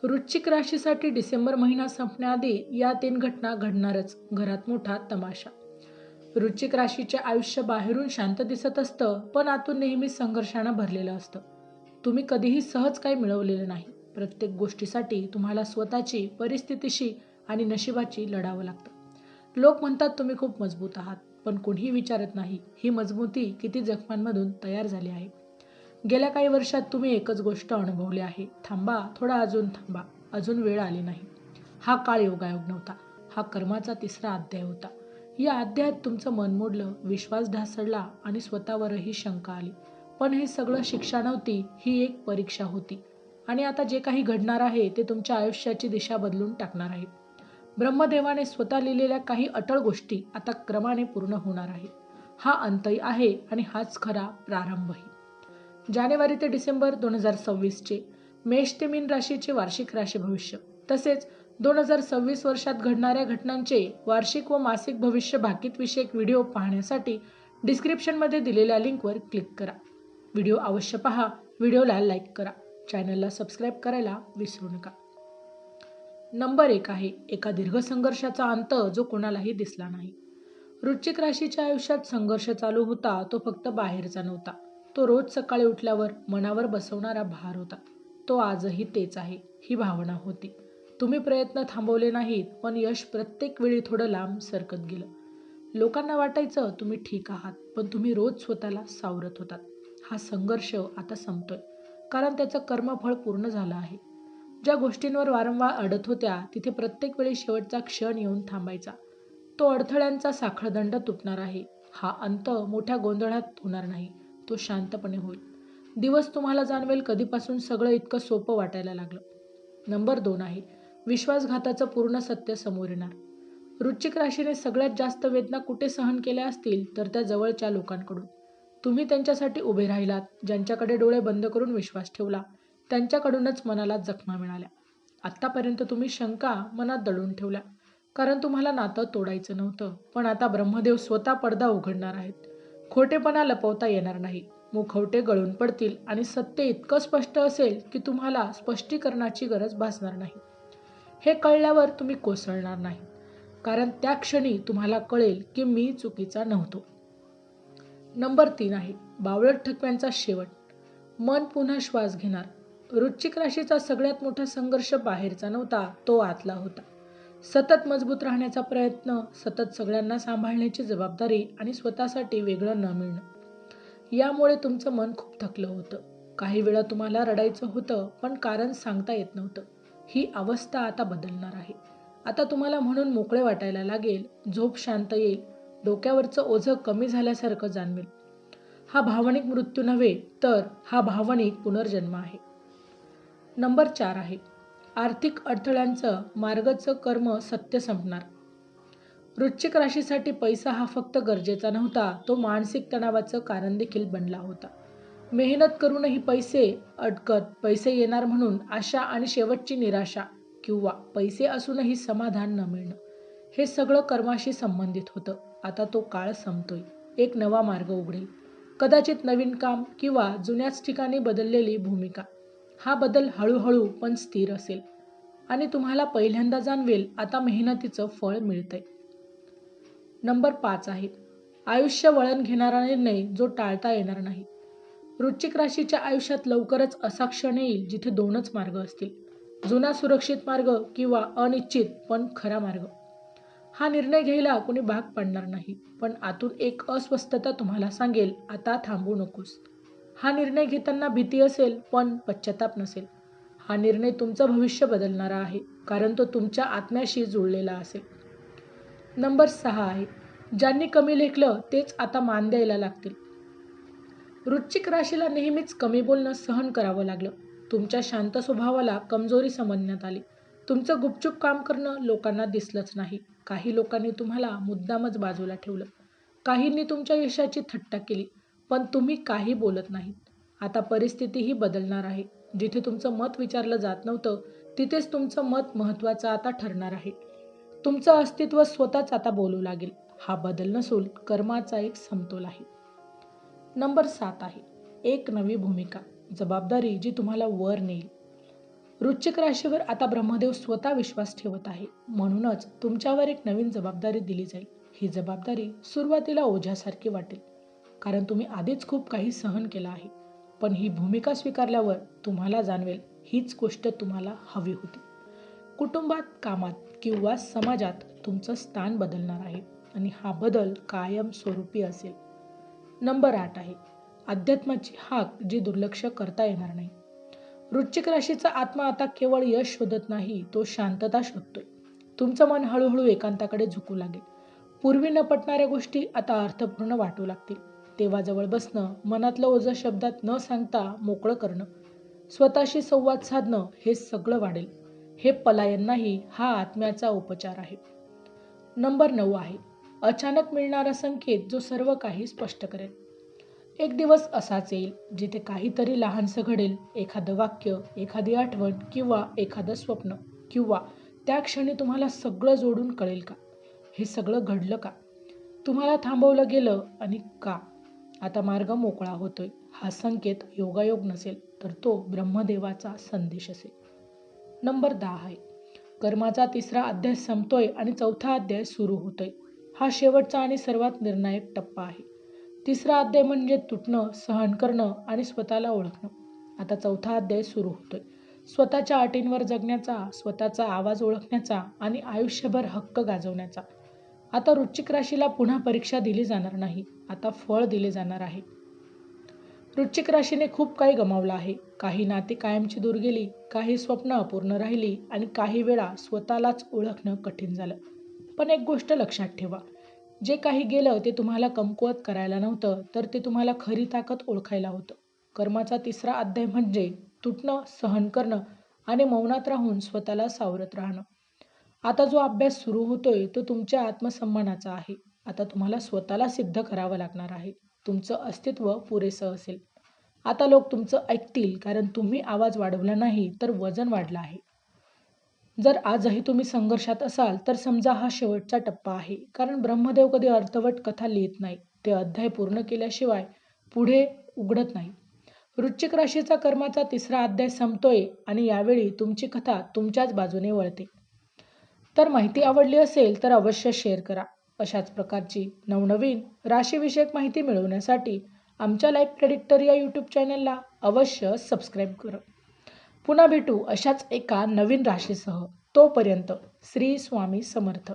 वृश्चिक राशीसाठी डिसेंबर महिना संपण्याआधी या 3 घटना घडणारच. घरात मोठा तमाशा. वृश्चिक राशीचे आयुष्य बाहेरून शांत दिसत असतं, पण आतून नेहमी संघर्षानं भरलेलं असतं. तुम्ही कधीही सहज काही मिळवलेलं नाही. प्रत्येक गोष्टीसाठी तुम्हाला स्वतःची, परिस्थितीशी आणि नशिबाची लढावं लागतं. लोक म्हणतात तुम्ही खूप मजबूत आहात, पण कोणीही विचारत नाही ही मजबूती किती जखमांमधून तयार झाली आहे. गेल्या काही वर्षात तुम्ही एकच गोष्ट अनुभवली आहे, थांबा, थोडा अजून थांबा, अजून वेळ आली नाही. हा काळ योगायोग नव्हता, हा कर्माचा तिसरा अध्याय होता. या अध्यायात तुमचं मन मोडलं, विश्वास ढासळला आणि स्वतःवरही शंका आली. पण हे सगळं शिक्षा नव्हती, ही एक परीक्षा होती. आणि आता जे काही घडणार आहे ते तुमच्या आयुष्याची दिशा बदलून टाकणार आहे. ब्रह्मदेवाने स्वतः लिहिलेल्या काही अटळ गोष्टी आता क्रमाने पूर्ण होणार आहेत. हा अंतही आहे आणि हाच खरा प्रारंभही. जानेवारी ते डिसेंबर 2026 मेष ते मीन राशीचे वार्षिक राशी भविष्य, तसेच 2026 वर्षात घडणाऱ्या घटनांचे वार्षिक व मासिक भविष्य भाकीत विषयक व्हिडिओ पाहण्यासाठी डिस्क्रिप्शनमध्ये दिलेल्या लिंकवर क्लिक करा. व्हिडिओ अवश्य पहा, व्हिडिओला लाईक करा, चॅनलला सबस्क्राईब करायला विसरू नका. नंबर 1 आहे एका दीर्घ संघर्षाचा अंत जो कोणालाही दिसला नाही. वृश्चिक राशीच्या आयुष्यात संघर्ष चालू होता, तो फक्त बाहेरचा नव्हता. तो रोज सकाळी उठल्यावर मनावर बसवणारा भार होता. तो आजही तेच आहे, ही भावना होती. तुम्ही प्रयत्न थांबवले नाहीत, पण यश प्रत्येक वेळी थोडं लांब सरकत गेलं. लोकांना वाटायचं तुम्ही ठीक आहात, पण तुम्ही रोज स्वतःला सावरत होतात. हा संघर्ष आता संपतोय, कारण त्याचं कर्मफळ पूर्ण झालं आहे. ज्या गोष्टींवर वारंवार अडत होत्या, तिथे प्रत्येक वेळी शेवटचा क्षण येऊन थांबायचा. तो अडथळ्यांचा साखळदंड तुटणार आहे. हा अंत मोठ्या गोंधळात होणार नाही, तो शांतपणे होईल. दिवस तुम्हाला जाणवेल कधीपासून सगळं इतकं सोपं वाटायला लागलं. नंबर 2 आहे विश्वासघाताचं पूर्ण सत्य समोर येणार. वृश्चिक राशीने सगळ्यात जास्त वेदना कुठे सहन केल्या असतील तर त्या जवळच्या लोकांकडून. तुम्ही त्यांच्यासाठी उभे राहिलात, ज्यांच्याकडे डोळे बंद करून विश्वास ठेवला, त्यांच्याकडूनच मनाला जखमा मिळाल्या. आत्तापर्यंत तुम्ही शंका मनात दडून ठेवल्या, कारण तुम्हाला नातं तोडायचं नव्हतं. पण आता ब्रह्मदेव स्वतः पडदा उघडणार आहेत. खोटेपणा लपवता येणार नाही. मुखवटे गळून पडतील आणि सत्य इतकं स्पष्ट असेल की तुम्हाला स्पष्टीकरणाची गरज भासणार नाही. हे कळल्यावर तुम्ही कोसळणार नाही, कारण त्या क्षणी तुम्हाला कळेल की मी चुकीचा नव्हतो. नंबर 3 आहे बावळट ठकव्यांचा शेवट. मन पुन्हा श्वास घेणार. वृश्चिक राशीचा सगळ्यात मोठा संघर्ष बाहेरचा नव्हता, तो आतला होता. सतत मजबूत राहण्याचा प्रयत्न, सतत सगळ्यांना सांभाळण्याची जबाबदारी आणि स्वतःसाठी वेगळं न मिळणं. यामुळे तुमचं मन खूप थकलं होतं. काही वेळा तुम्हाला रडायचं होतं, पण कारण सांगता येत नव्हतं. ही अवस्था आता बदलणार आहे. आता तुम्हाला म्हणून मोकळे वाटायला लागेल, झोप शांत येईल, डोक्यावरचं ओझं कमी झाल्यासारखं जाणवेल. हा भावनिक मृत्यू नव्हे, तर हा भावनिक पुनर्जन्म आहे. नंबर 4 आहे आर्थिक अडथळ्यांचं मार्गचं कर्म सत्य संपणार. वृश्चिक राशीसाठी पैसा हा फक्त गरजेचा नव्हता, तो मानसिक तणावाचं कारण देखील बनला होता. मेहनत करूनही पैसे अडकत, पैसे येणार म्हणून आशा आणि शेवटची निराशा, किंवा पैसे असूनही समाधान न मिळणं, हे सगळं कर्माशी संबंधित होतं. आता तो काळ संपतोय, एक नवा मार्ग उघडेल. कदाचित नवीन काम किंवा जुन्याच ठिकाणी बदललेली भूमिका. हा बदल हळूहळू पण स्थिर असेल आणि तुम्हाला पहिल्यांदा जाणवेल आता मेहनतीचं फळ मिळतंय. नंबर 5 आहे आयुष्य वळण घेणारा निर्णय जो टाळता येणार नाही. वृश्चिक राशीच्या आयुष्यात लवकरच असा क्षण येईल जिथे दोनच मार्ग असतील, जुना सुरक्षित मार्ग किंवा अनिश्चित पण खरा मार्ग. हा निर्णय घ्यायला कोणी भाग पाडणार नाही, पण आतून एक अस्वस्थता तुम्हाला सांगेल आता थांबू नकोस. हा निर्णय घेताना भीती असेल, पण पश्चाताप नसेल. हा निर्णय तुमचं भविष्य बदलणारा आहे, कारण तो तुमच्या आत्म्याशी जुळलेला असेल. नंबर 6 आहे ज्यांनी कमी लेखलं तेच आता मान द्यायला लागतील. वृश्चिक राशीला नेहमीच कमी बोलणं सहन करावं लागलं. तुमच्या शांत स्वभावाला कमजोरी समजण्यात आली. तुमचं गुपचूप काम करणं लोकांना दिसलंच नाही. काही लोकांनी तुम्हाला मुद्दामच बाजूला ठेवलं. काहींनी तुमच्या यशाची थट्टा केली, पण तुम्ही काही बोलत नाहीत. आता परिस्थितीही बदलणार आहे. जिथे तुमचं मत विचारलं जात नव्हतं, तिथेच तुमचं मत महत्त्वाचं आता ठरणार आहे. तुमचं अस्तित्व स्वतःच आता बोलू लागेल. हा बदल नसून कर्माचा एक समतोल आहे. नंबर 7 आहे एक नवी भूमिका, जबाबदारी जी तुम्हाला वर नेईल. वृश्चिक राशीवर आता ब्रह्मदेव स्वतः विश्वास ठेवत आहे. म्हणूनच तुमच्यावर एक नवीन जबाबदारी दिली जाईल. ही जबाबदारी सुरुवातीला ओझ्यासारखी वाटेल, कारण तुम्ही आधीच खूप काही सहन केलं आहे. पण ही भूमिका स्वीकारल्यावर तुम्हाला जाणवेल हीच गोष्ट तुम्हाला हवी होती. कुटुंबात, कामात किंवा समाजात तुमचं स्थान बदलणार आहे आणि हा बदल कायम स्वरूपी असेल. नंबर 8 आहे अध्यात्माची हाक, जी दुर्लक्ष करता येणार नाही. वृश्चिक राशीचा आत्मा आता केवळ यश शोधत नाही, तो शांतता शोधतोय. तुमचं मन हळूहळू एकांताकडे झुकू लागेल. पूर्वी न पटणाऱ्या गोष्टी आता अर्थपूर्ण वाटू लागतील. देवाजवळ बसणं, मनातलं ओझं शब्दात न सांगता मोकळं करणं, स्वतःशी संवाद साधणं, हे सगळं वाढेल. हे पलायन नाही, हा आत्म्याचा उपचार आहे. नंबर 9 आहे अचानक मिळणारा संकेत, जो सर्व काही स्पष्ट करेल. एक दिवस असाच येईल जिथे काहीतरी लहानसं घडेल. एखादं वाक्य, एखादी आठवण किंवा एखादं स्वप्न, किंवा त्या क्षणी तुम्हाला सगळं जोडून कळेल का हे सगळं घडलं का, तुम्हाला थांबवलं गेलं आणि का. आता मार्ग मोकळा होतोय. हा संकेत योगायोग नसेल, तर तो ब्रह्मदेवाचा संदेश असेल. नंबर 10 आहे कर्माचा तिसरा अध्याय संपतोय आणि चौथा अध्याय सुरू होतोय. हा शेवटचा आणि सर्वात निर्णायक टप्पा आहे. तिसरा अध्याय म्हणजे तुटणं, सहन करणं आणि स्वतःला ओळखणं. आता चौथा अध्याय सुरू होतोय. स्वतःच्या अटींवर जगण्याचा, स्वतःचा आवाज ओळखण्याचा आणि आयुष्यभर हक्क गाजवण्याचा. आता वृश्चिक राशीला पुन्हा परीक्षा दिली जाणार नाही, आता फळ दिले जाणार आहे. वृश्चिक राशीने खूप काही गमावलं आहे. काही नाती कायमची दूर गेली, काही स्वप्न अपूर्ण राहिली आणि काही वेळा स्वतःलाच ओळखणं कठीण झालं. पण एक गोष्ट लक्षात ठेवा, जे काही गेलं ते तुम्हाला कमकुवत करायला नव्हतं, तर ते तुम्हाला खरी ताकद ओळखायला होतं. कर्माचा तिसरा अध्याय म्हणजे तुटणं, सहन करणं आणि मौनात राहून स्वतःला सावरत राहणं. आता जो अभ्यास सुरू होतोय तो तुमच्या आत्मसन्मानाचा आहे. आता तुम्हाला स्वतःला सिद्ध करावं लागणार आहे. तुमचं अस्तित्व पुरेसं असेल. आता लोक तुमचं ऐकतील, कारण तुम्ही आवाज वाढवला नाही, तर वजन वाढलं आहे. जर आजही तुम्ही संघर्षात असाल, तर समजा हा शेवटचा टप्पा आहे. कारण ब्रह्मदेव कधी अर्धवट कथा लिहित नाही. ते अध्याय पूर्ण केल्याशिवाय पुढे उघडत नाही. वृश्चिक राशीचा कर्माचा तिसरा अध्याय संपतोय आणि यावेळी तुमची कथा तुमच्याच बाजूने वळते. तर माहिती आवडली असेल तर अवश्य शेअर करा. अशाच प्रकारची नवनवीन राशीविषयक माहिती मिळवण्यासाठी आमच्या लाईफ प्रेडिक्टर या यूट्यूब चॅनलला अवश्य सबस्क्राईब करा. पुन्हा भेटू अशाच एका नवीन राशीसह. तोपर्यंत श्री स्वामी समर्थ.